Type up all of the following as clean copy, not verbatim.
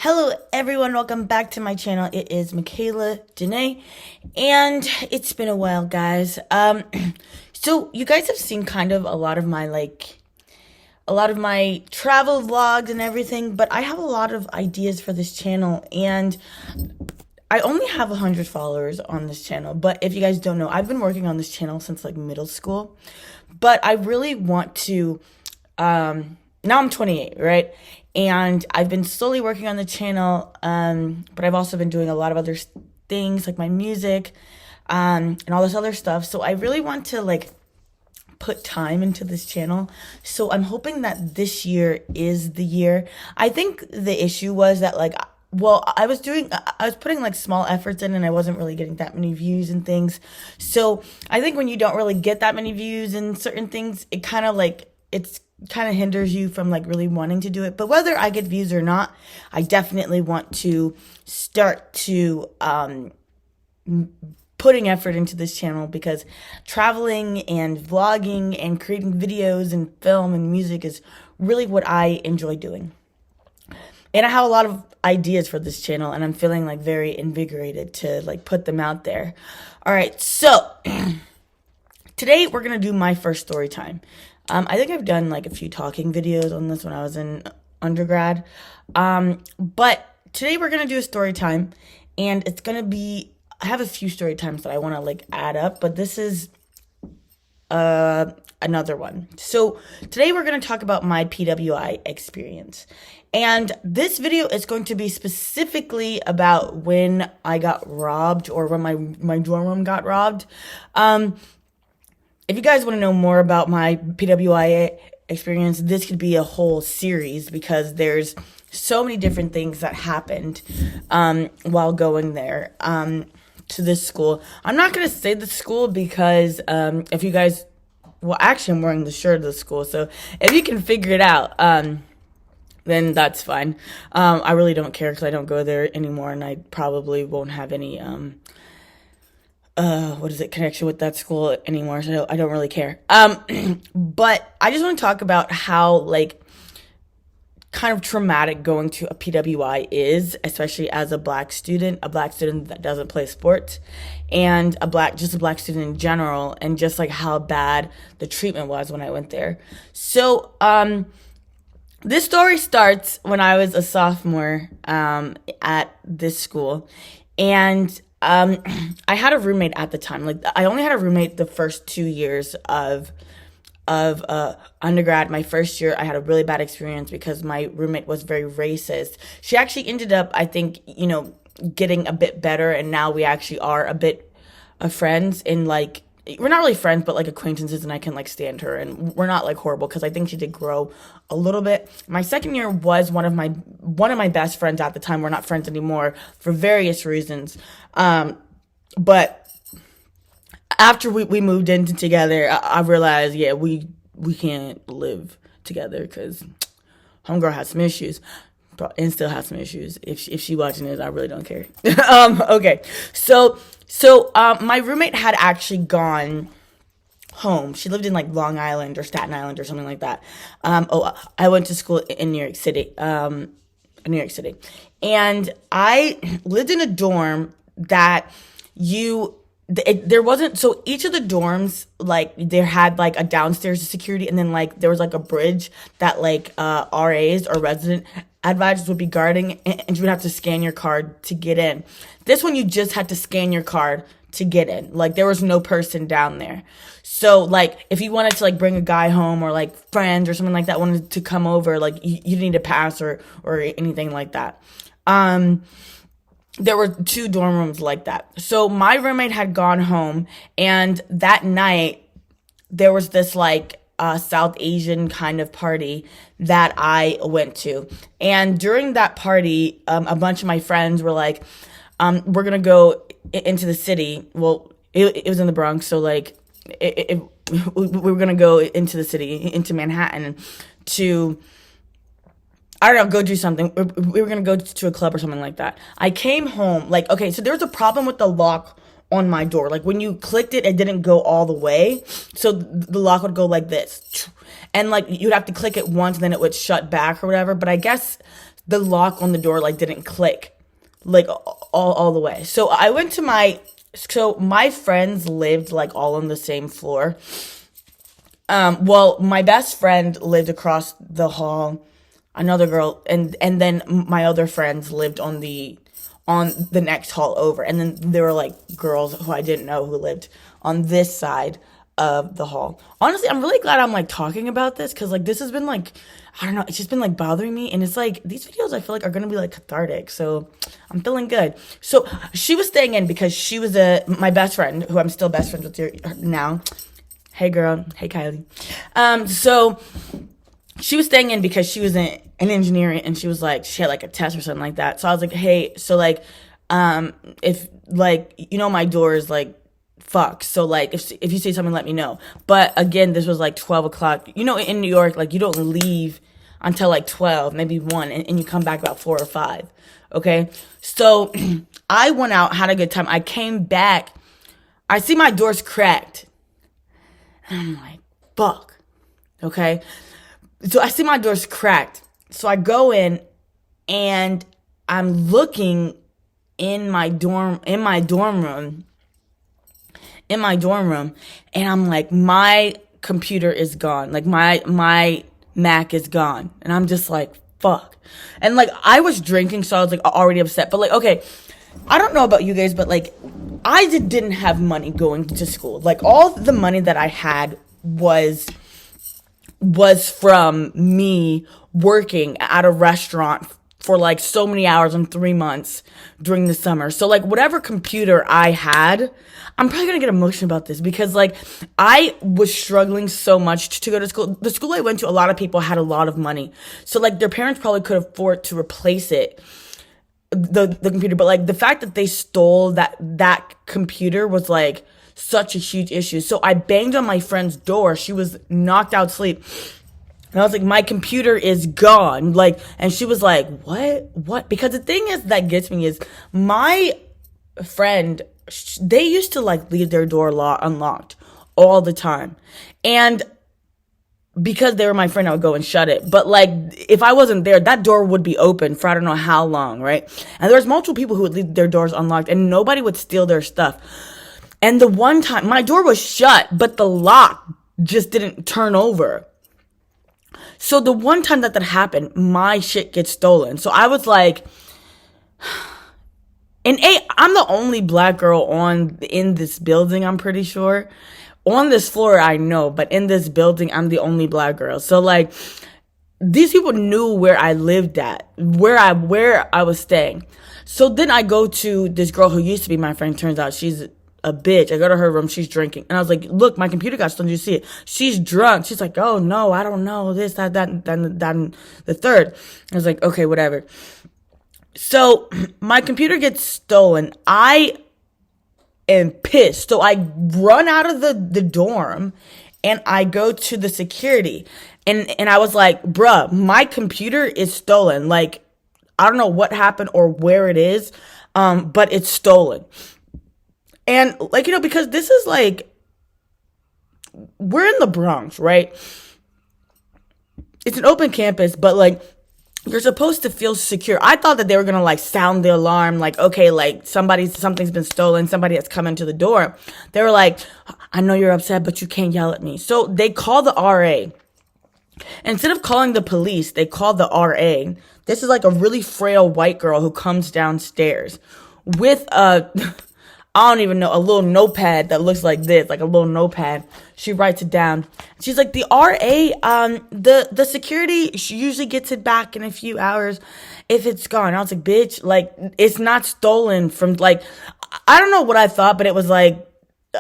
Hello everyone, welcome back to my channel. It is Michaela Danae, and it's been a while, guys. So you guys have seen kind of a lot of my travel vlogs and everything, but I have a lot of ideas for this channel, and I only have 100 followers on this channel. But if you guys don't know, I've been working on this channel since like middle school, but I really want to now I'm 28, right? And I've been slowly working on the channel, but I've also been doing a lot of other things like my music, and all this other stuff. So I really want to like put time into this channel. So I'm hoping that this year is the year. I think the issue was that I was putting like small efforts in and I wasn't really getting that many views and things. So I think when you don't really get that many views and certain things, it kind of hinders you from like really wanting to do it. But whether I get views or not, I definitely want to start to putting effort into this channel, because traveling and vlogging and creating videos and film and music is really what I enjoy doing. And I have a lot of ideas for this channel, and I'm feeling like very invigorated to like put them out there. All right, so today we're gonna do my first story time. I think I've done like a few talking videos on this when I was in undergrad. But today we're going to do a story time, and it's going to be, I have a few story times that I want to like add up, but this is another one. So today we're going to talk about my PWI experience. And this video is going to be specifically about when I got robbed, or when my dorm room got robbed. If you guys want to know more about my PWI experience, this could be a whole series, because there's so many different things that happened while going there to this school. I'm not going to say the school because if you guys, well, actually I'm wearing the shirt of the school, so if you can figure it out, then that's fine. I really don't care, because I don't go there anymore, and I probably won't have any connection with that school anymore, so I don't really care. But I just want to talk about how like kind of traumatic going to a PWI is, especially as a black student that doesn't play sports, and just a black student in general, and just like how bad the treatment was when I went there. So this story starts when I was a sophomore at this school, and I had a roommate at the time. Like, I only had a roommate the first 2 years of undergrad. My first year, I had a really bad experience because my roommate was very racist. She actually ended up, I think, getting a bit better, and now we actually are a bit of friends, and like, we're not really friends, but like acquaintances, and I can like stand her, and we're not like horrible, because I think she did grow a little bit. My second year was one of my best friends at the time. We're not friends anymore for various reasons. But after we moved in together, I realized, yeah, we can't live together, because homegirl has some issues, and still has some issues. If she watching this, I really don't care. Okay, so my roommate had actually gone home. She lived in like Long Island or Staten Island or something like that. I went to school in New York City, and I lived in a dorm that there wasn't, so each of the dorms, like, there had like a downstairs security, and then like there was like a bridge that like RAs or resident advisors would be guarding, and you would have to scan your card to get in. This one, you just had to scan your card to get in. Like, there was no person down there. So like, if you wanted to like bring a guy home, or like friends or something like that wanted to come over, like you didn't need a pass or anything like that. There were 2 dorm rooms like that. So my roommate had gone home, and that night there was this like South Asian kind of party that I went to. And during that party, a bunch of my friends were like, we're going to go into the city. Well, it was in the Bronx. So like we were going to go into the city, into Manhattan, to, I don't know, go do something. We were going to go to a club or something like that. I came home, like, okay, so there was a problem with the lock on my door. Like, when you clicked it, it didn't go all the way. So the lock would go like this. And like, you'd have to click it once, and then it would shut back or whatever. But I guess the lock on the door like didn't click like all the way. So I went to my friends lived like all on the same floor. Well, my best friend lived across the hall, another girl, and then my other friends lived on the next hall over. And then there were like girls who I didn't know who lived on this side of the hall. Honestly, I'm really glad I'm like talking about this, because like this has been like, I don't know, it's just been like bothering me. And it's like these videos I feel like are gonna be like cathartic. So I'm feeling good. So she was staying in because she was my best friend, who I'm still best friends with now. Hey girl, hey Kylie. So she was staying in because she was an engineer, and she was like, she had like a test or something like that. So I was like, hey, so like, if like, you know, my door is like fuck. So like, if you say something, let me know. But again, this was like 12 o'clock. You know, in New York, like you don't leave until like 12, maybe 1, and you come back about 4 or 5. Okay. So I went out, had a good time. I came back. I see my door's cracked. And I'm like, fuck. Okay. So I see my door's cracked. So I go in and I'm looking in my dorm room, and I'm like, my computer is gone. Like my Mac is gone. And I'm just like, fuck. And like, I was drinking, so I was like already upset. But like, okay, I don't know about you guys, but like, I didn't have money going to school. Like, all the money that I had was from me working at a restaurant for like so many hours in 3 months during the summer. So like, whatever computer I had, I'm probably gonna get emotional about this, because like, I was struggling so much to go to school. The school I went to, a lot of people had a lot of money, so like their parents probably could afford to replace it, the computer. But like, the fact that they stole that computer was like such a huge issue. So I banged on my friend's door. She was knocked out asleep. And I was like, my computer is gone. Like, and she was like, what? Because the thing is that gets me is my friend, they used to like leave their door unlocked all the time. And because they were my friend, I would go and shut it. But like, if I wasn't there, that door would be open for I don't know how long, right? And there's multiple people who would leave their doors unlocked, and nobody would steal their stuff. And the one time, my door was shut, but the lock just didn't turn over. So the one time that happened, my shit gets stolen. So I was like, and I'm the only black girl in this building, I'm pretty sure. On this floor, I know, but in this building, I'm the only black girl. So like, these people knew where I lived at, where I was staying. So then I go to this girl who used to be my friend. Turns out she's a bitch. I go to her room, she's drinking. And I was like, look, my computer got stolen. Did you see it? She's drunk. She's like, oh no, I don't know, this, that, and the third. I was like, okay, whatever. So my computer gets stolen. I am pissed. So I run out of the dorm and I go to the security. And I was like, bruh, my computer is stolen. Like, I don't know what happened or where it is, but it's stolen. And like, you know, because this is like, we're in the Bronx, right? It's an open campus, but like, you're supposed to feel secure. I thought that they were going to like sound the alarm, like, okay, like something's been stolen, somebody has come into the door. They were like, I know you're upset, but you can't yell at me. So they call the RA. Instead of calling the police, they called the RA. This is like a really frail white girl who comes downstairs with I don't even know, a little notepad that looks like this, like a little notepad. She writes it down. She's like, the RA, the security usually gets it back in a few hours if it's gone. I was like, bitch, like, it's not stolen from, like, I don't know what I thought, but it was like,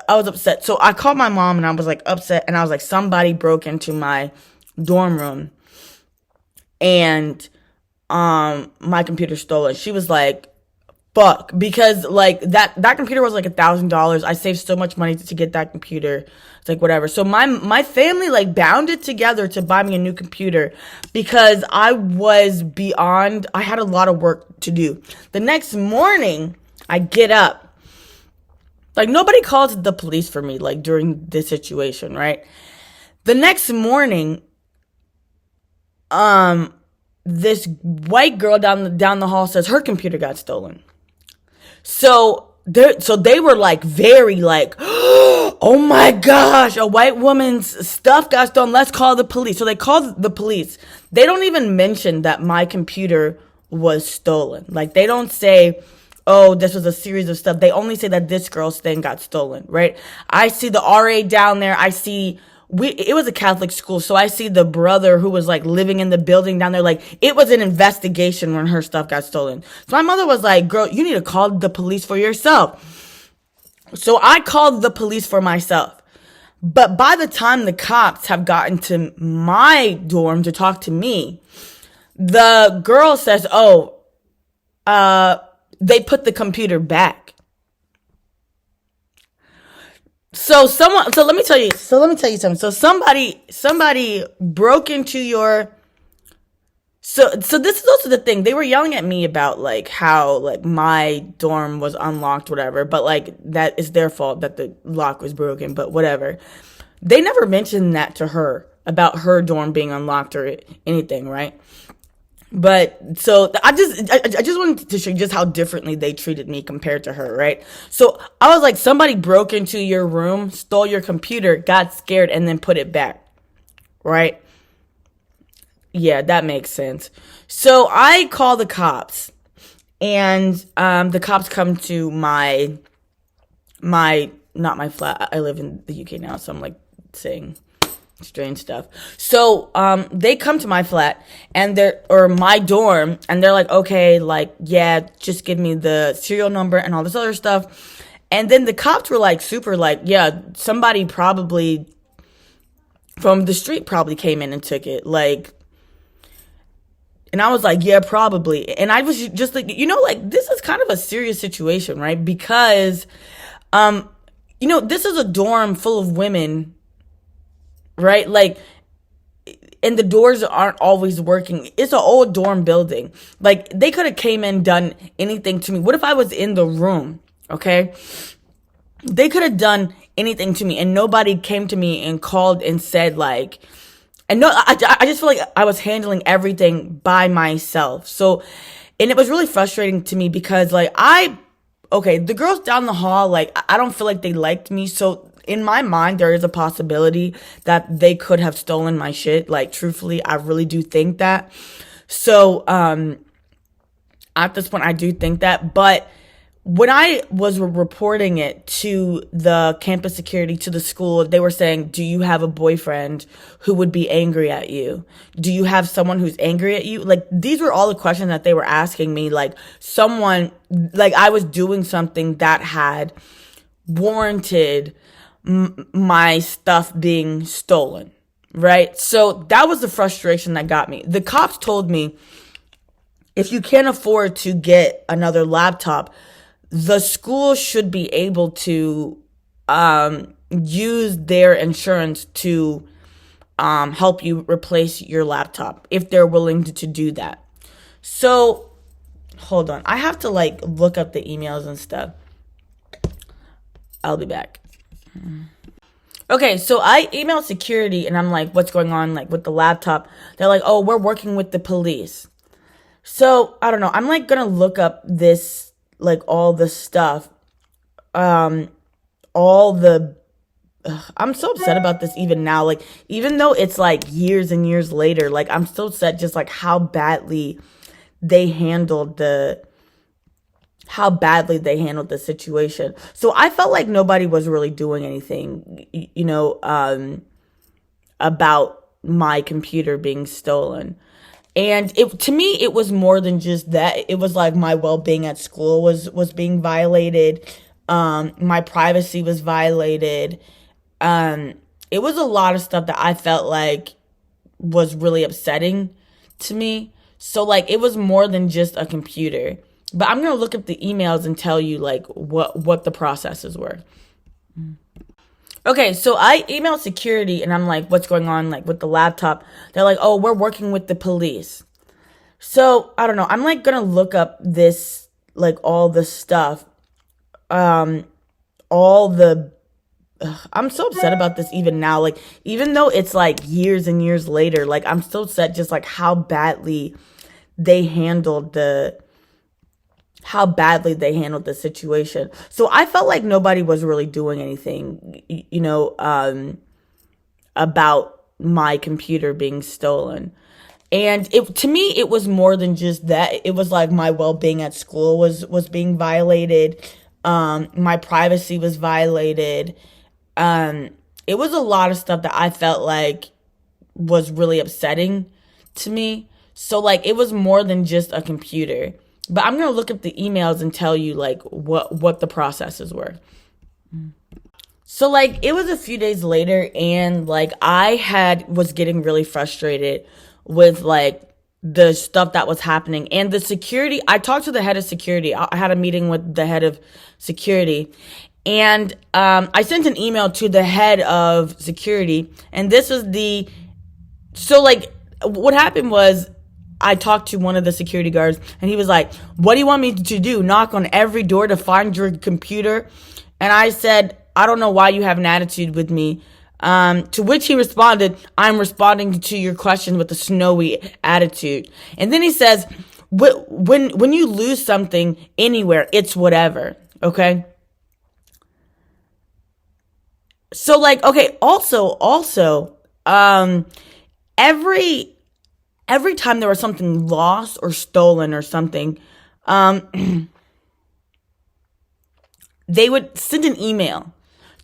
I was upset. So I called my mom and I was like upset, and I was like, somebody broke into my dorm room and my computer stolen. She was like, fuck, because like that computer was like $1,000. I saved so much money to get that computer. It's like whatever. So my family like bounded together to buy me a new computer because I had a lot of work to do. The next morning, I get up. Like, nobody called the police for me like during this situation, right? The next morning, this white girl down the hall says her computer got stolen. So they were like very like, oh my gosh, a white woman's stuff got stolen. Let's call the police. So they called the police. They don't even mention that my computer was stolen. Like, they don't say, oh, this was a series of stuff. They only say that this girl's thing got stolen, right? I see the RA down there. I see it was a Catholic school, so I see the brother who was like living in the building down there. Like, it was an investigation when her stuff got stolen. So my mother was like, girl, you need to call the police for yourself. So I called the police for myself. But by the time the cops have gotten to my dorm to talk to me, the girl says, they put the computer back. So let me tell you something. So somebody broke into your, so this is also the thing. They were yelling at me about like how like my dorm was unlocked, whatever, but like that is their fault that the lock was broken, but whatever. They never mentioned that to her about her dorm being unlocked or anything, right? But so I just wanted to show you just how differently they treated me compared to her, right? So I was like, somebody broke into your room, stole your computer, got scared, and then put it back, right? Yeah, that makes sense. So I call the cops, and the cops come to my not my flat. I live in the UK now, so I'm like saying strange stuff. So they come to my flat or my dorm, and they're like, okay, like, yeah, just give me the serial number and all this other stuff. And then the cops were like super like, yeah, somebody probably from the street probably came in and took it, like. And I was like, yeah, probably. And I was just like, like, this is kind of a serious situation, right? Because this is a dorm full of women, right? Like, and the doors aren't always working. It's an old dorm building. Like, they could have came in, done anything to me. What if I was in the room, okay? They could have done anything to me, and nobody came to me and called and said, like, and no, I just feel like I was handling everything by myself. So, and it was really frustrating to me because, like, the girls down the hall, like, I don't feel like they liked me. So, in my mind, there is a possibility that they could have stolen my shit. Like, truthfully, I really do think that. So, at this point, I do think that. But when I was reporting it to the campus security, to the school, they were saying, do you have a boyfriend who would be angry at you? Do you have someone who's angry at you? Like, these were all the questions that they were asking me. Like, I was doing something that had warranted my stuff being stolen, right? So that was the frustration that got me. The cops told me, if you can't afford to get another laptop, the school should be able to use their insurance to help you replace your laptop if they're willing to do that. So hold on, I have to like look up the emails and stuff. I'll be back. Okay, so I emailed security and I'm like, what's going on, like, with the laptop? They're like, oh, we're working with the police. So I don't know, I'm like gonna look up this, like, all the stuff, I'm so upset about this even now. Like, even though it's like years and years later, like, I'm still upset just like how badly they handled the situation. So I felt like nobody was really doing anything, about my computer being stolen. And to me, it was more than just that. It was like my well-being at school was being violated. My privacy was violated. It was a lot of stuff that I felt like was really upsetting to me. So, like, it was more than just a computer. But I'm going to look up the emails and tell you, like, what the processes were. Okay, so I emailed security and I'm like, what's going on, like, with the laptop? They're like, oh, we're working with the police. So, I don't know. I'm, like, going to look up this, like, all the stuff. I'm so upset about this even now. Like, even though it's, like, years and years later, like, I'm still upset just, like, how badly they handled how badly they handled the situation. So I felt like nobody was really doing anything, about my computer being stolen. And to me, it was more than just that. It was like my well-being at school was being violated. My privacy was violated. It was a lot of stuff that I felt like was really upsetting to me. So like it was more than just a computer. But I'm gonna look up the emails and tell you like what the processes were. So like it was a few days later, and like I was getting really frustrated with like the stuff that was happening, and the security. I talked to the head of security. I had a meeting with the head of security, and I sent an email to the head of security, and this was so like what happened was I talked to one of the security guards, and he was like, "What do you want me to do? Knock on every door to find your computer?" And I said, "I don't know why you have an attitude with me." To which he responded, "I'm responding to your question with a snowy attitude." And then he says, when you lose something anywhere, it's whatever. Okay. So like, okay. Also, every time there was something lost or stolen or something, they would send an email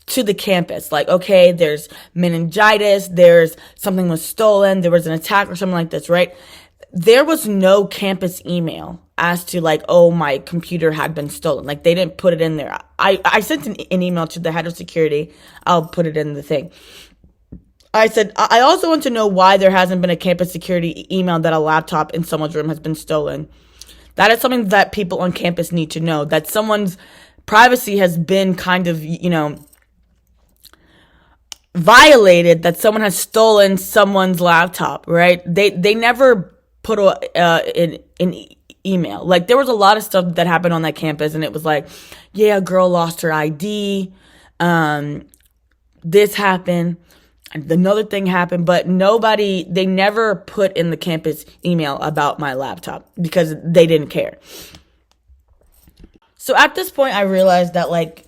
to the campus, like, okay, there's meningitis, there's something was stolen, there was an attack or something like this, right? There was no campus email as to like, oh, my computer had been stolen. Like they didn't put it in there. I sent an email to the head of security. I'll put it in the thing. I said, I also want to know why there hasn't been a campus security email that a laptop in someone's room has been stolen. That is something that people on campus need to know, that someone's privacy has been kind of, violated, that someone has stolen someone's laptop, right? They never put an email. Like there was a lot of stuff that happened on that campus, and it was like, yeah, a girl lost her ID. This happened. Another thing happened, but they never put in the campus email about my laptop because they didn't care. So at this point, I realized that like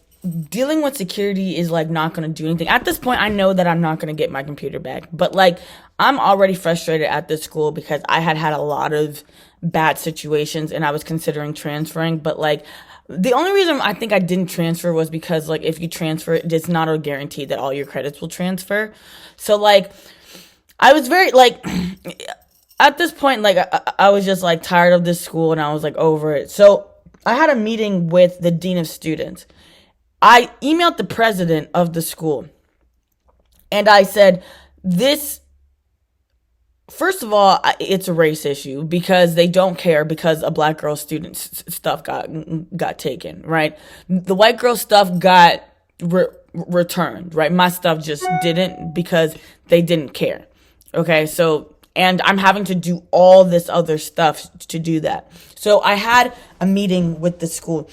dealing with security is like not going to do anything. At this point, I know that I'm not going to get my computer back, but like I'm already frustrated at this school because I had a lot of bad situations and I was considering transferring, but like the only reason I think I didn't transfer was because like if you transfer, it's not a guarantee that all your credits will transfer. So like I was very like at this point, like I was just like tired of this school and I was like over it. So I had a meeting with the dean of students. I emailed the president of the school and I said, first of all, it's a race issue because they don't care because a black girl student's stuff got taken, right? The white girl stuff got returned, right? My stuff just didn't because they didn't care. Okay, so, and I'm having to do all this other stuff to do that. So I had a meeting with the school,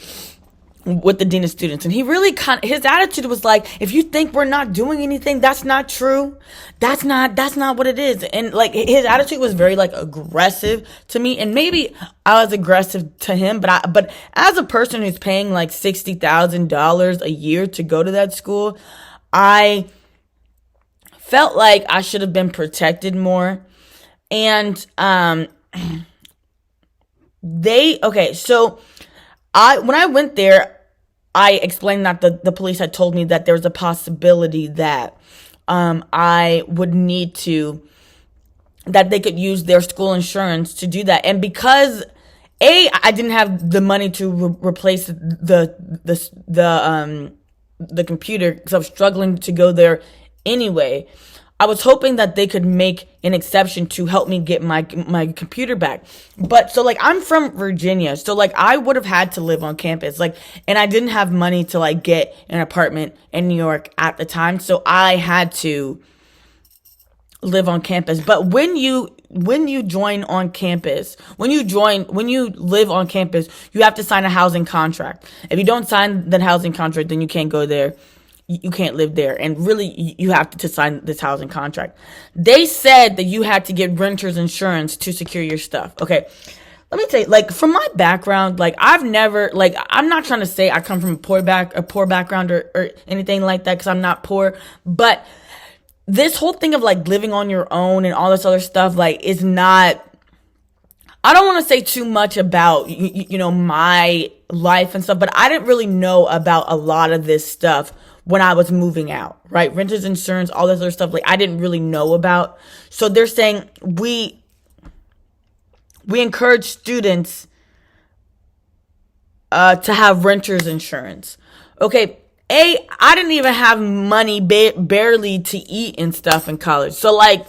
with the dean of students, and he really his attitude was like, if you think we're not doing anything, that's not true. That's not what it is. And like his attitude was very like aggressive to me, and maybe I was aggressive to him, but as a person who's paying like $60,000 a year to go to that school, I felt like I should have been protected more. And so when I went there, I explained that the police had told me that there was a possibility that I would need that they could use their school insurance to do that. And because I didn't have the money to replace the computer because I was struggling to go there anyway, I was hoping that they could make an exception to help me get my computer back. But so like I'm from Virginia, so like I would have had to live on campus, like, and I didn't have money to like get an apartment in New York at the time, so I had to live on campus. But when you join on campus, when you live on campus, you have to sign a housing contract. If you don't sign the housing contract, then you can't go there. You can't live there, and really you have to sign this housing contract. They said that you had to get renter's insurance to secure your stuff. Okay, let me tell you, like, from my background, like, I've never, like, I'm not trying to say I come from a poor background or anything like that, because I'm not poor, but this whole thing of, like, living on your own and all this other stuff, like, is not, I don't want to say too much about, my life and stuff, but I didn't really know about a lot of this stuff when I was moving out, right? Renters insurance, all this other stuff, like, I didn't really know about. So they're saying we encourage students to have renters insurance. Okay, I didn't even have money barely to eat and stuff in college. So, like,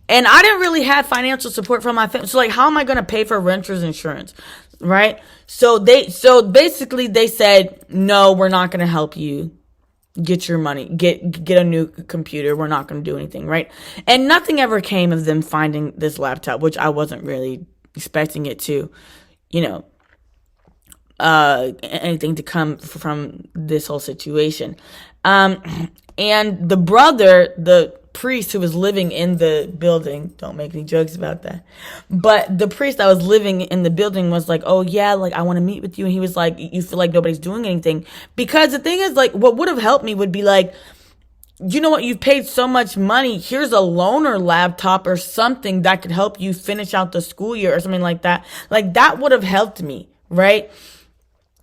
and I didn't really have financial support from my family. So, like, how am I going to pay for renters insurance, right? So basically they said, no, we're not going to help you get your money, get a new computer. We're not going to do anything, right? And nothing ever came of them finding this laptop, which I wasn't really expecting it to, anything to come from this whole situation. And the brother, the priest who was living in the building, don't make any jokes about that, but the priest that was living in the building was like, oh yeah, like, I want to meet with you. And he was like, you feel like nobody's doing anything? Because the thing is, like, what would have helped me would be like, you know what, you've paid so much money, here's a loaner laptop or something that could help you finish out the school year or something like that. Like, that would have helped me, right?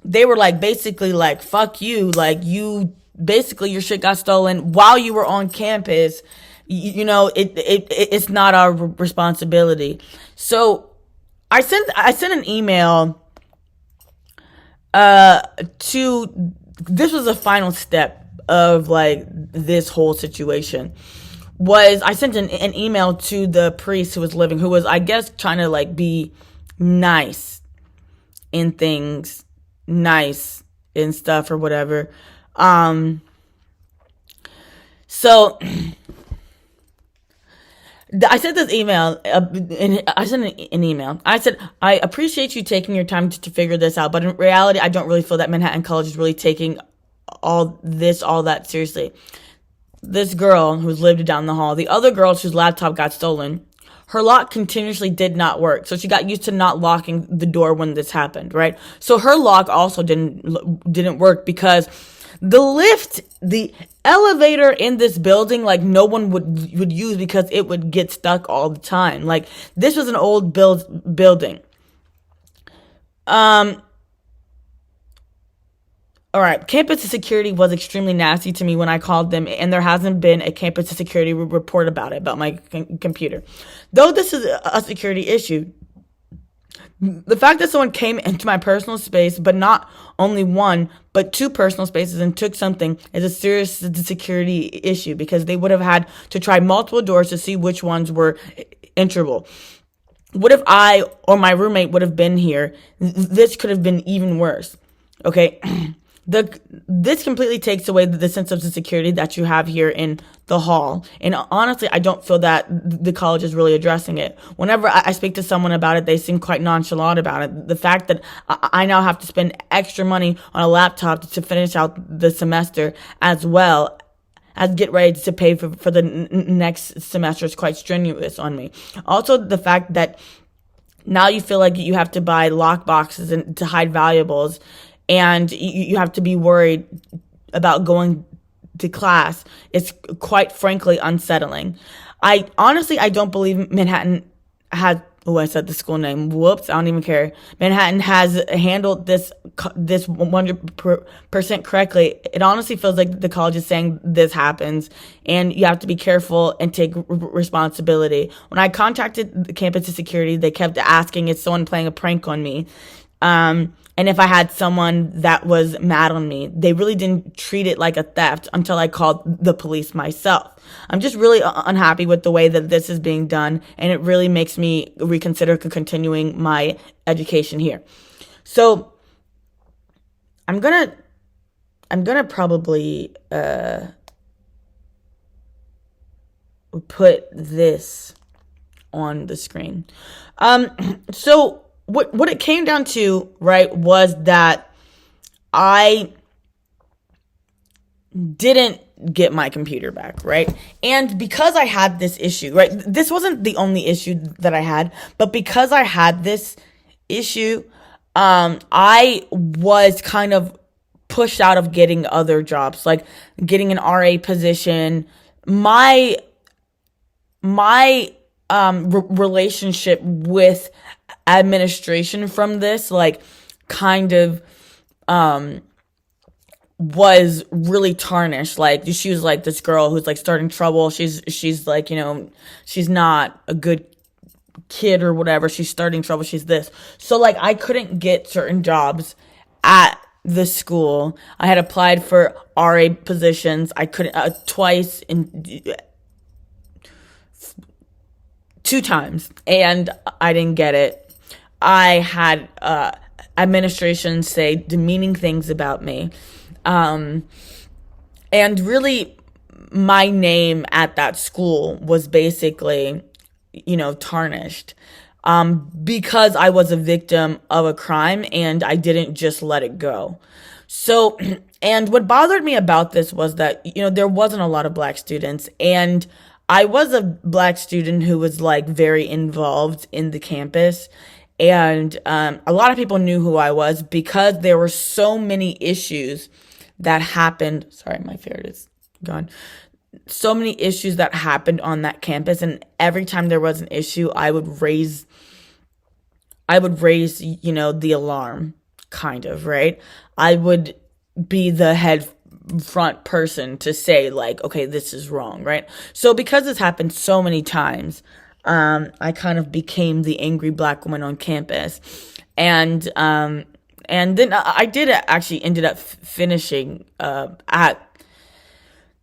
They were like, basically, like, fuck you, like, basically your shit got stolen while you were on campus. It's not our responsibility. So I sent an email to, this was the final step of, like, this whole situation, was I sent an email to the priest who was, I guess, trying to, like, be nice in things, nice and stuff or whatever. So I sent this email, and I sent an email. I said, I appreciate you taking your time to figure this out, but in reality, I don't really feel that Manhattan College is really taking all that seriously. This girl who's lived down the hall, the other girl whose laptop got stolen, her lock continuously did not work. So she got used to not locking the door when this happened, right? So her lock also didn't work, because the elevator in this building, like, no one would use because it would get stuck all the time. Like, this was an old building. All right. Campus security was extremely nasty to me when I called them, and there hasn't been a campus security report about my computer. Though this is a security issue, the fact that someone came into my personal space, but not only one, but two personal spaces, and took something, is a serious security issue, because they would have had to try multiple doors to see which ones were enterable. What if I or my roommate would have been here? This could have been even worse. Okay. This completely takes away the sense of the security that you have here in the hall. And honestly, I don't feel that the college is really addressing it. Whenever I speak to someone about it, they seem quite nonchalant about it. The fact that I now have to spend extra money on a laptop to finish out the semester, as well as get ready to pay for the next semester, is quite strenuous on me. Also, the fact that now you feel like you have to buy lock boxes to hide valuables, and you have to be worried about going to class. It's quite frankly unsettling. I don't believe Manhattan has, I said the school name. Whoops, I don't even care. Manhattan has handled this 100% correctly. It honestly feels like the college is saying this happens, and you have to be careful and take responsibility. When I contacted the campus security, they kept asking, is someone playing a prank on me? And if I had someone that was mad on me, they really didn't treat it like a theft until I called the police myself. I'm just really unhappy with the way that this is being done, and it really makes me reconsider continuing my education here. So I'm gonna probably put this on the screen. So what it came down to, right, was that I didn't get my computer back, right? And because I had this issue, right? This wasn't the only issue that I had, but because I had this issue, I was kind of pushed out of getting other jobs, like getting an RA position. My relationship with administration from this, like, kind of was really tarnished. Like, she was like this girl who's like starting trouble. She's like, she's not a good kid or whatever. She's starting trouble. She's this. So like, I couldn't get certain jobs at the school. I had applied for RA positions. I couldn't, twice in 2 times, and I didn't get it. I had administration say demeaning things about me. And really, my name at that school was basically, tarnished. Because I was a victim of a crime and I didn't just let it go. So, and what bothered me about this was that, there wasn't a lot of black students, and I was a black student who was like very involved in the campus. And a lot of people knew who I was because there were so many issues that happened. Sorry, my ferret is gone. So many issues that happened on that campus, and every time there was an issue, I would raise, the alarm, kind of, right? I would be the head front person to say, like, okay, this is wrong, right? So because this happened so many times, I kind of became the angry black woman on campus. And then I did actually ended up finishing at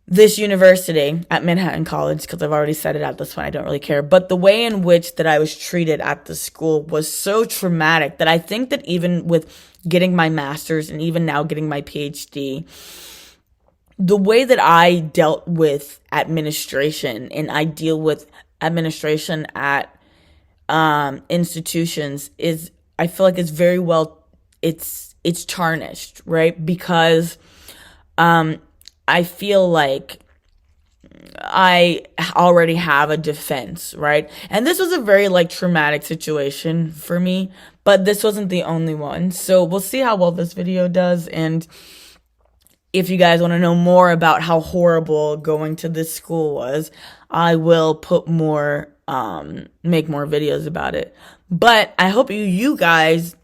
this university at Manhattan College, because I've already said it at this point, I don't really care. But the way in which that I was treated at the school was so traumatic that I think that even with getting my master's and even now getting my PhD, the way that I dealt with administration, and I deal with administration at institutions, is, I feel like it's very well, it's tarnished, right? Because I feel like I already have a defense, right? And this was a very like traumatic situation for me, but this wasn't the only one. So we'll see how well this video does. And if you guys want to know more about how horrible going to this school was, I will put more, make more videos about it. But I hope you guys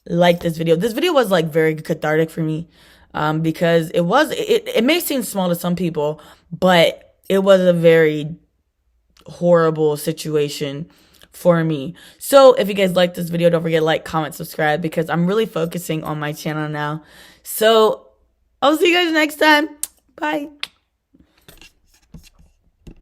like this video. This video was like very cathartic for me. Because it may seem small to some people, but it was a very horrible situation for me. So if you guys like this video, don't forget to like, comment, subscribe, because I'm really focusing on my channel now. So I'll see you guys next time. Bye.